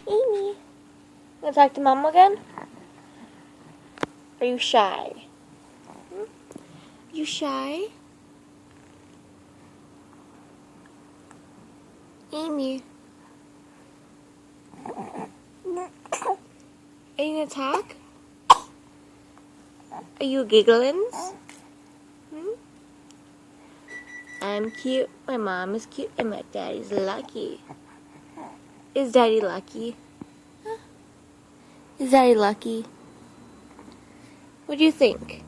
Amy. Wanna talk to Mama again? Are you shy? You shy? Amy. Are you gonna talk? Are you giggling? I'm cute, my mom is cute, and my daddy's lucky. Is daddy lucky? Huh? Is daddy lucky? What do you think?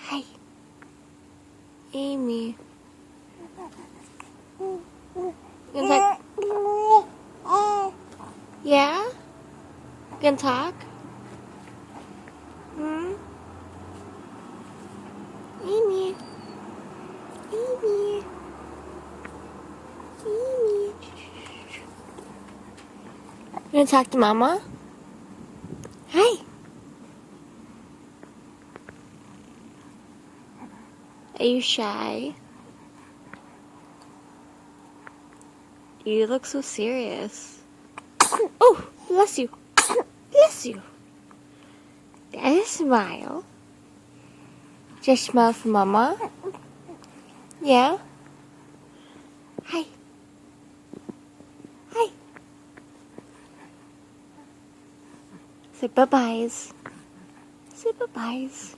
Hi. Amy. You gonna talk? Yeah? You gonna talk? Amy. Amy. Amy. You gonna talk to Mama? Hi. Are you shy? You look so serious. Oh, bless you. Bless you. There's a smile. Just smile for Mama. Yeah? Hi. Hi. Say bye-byes. Say bye-byes.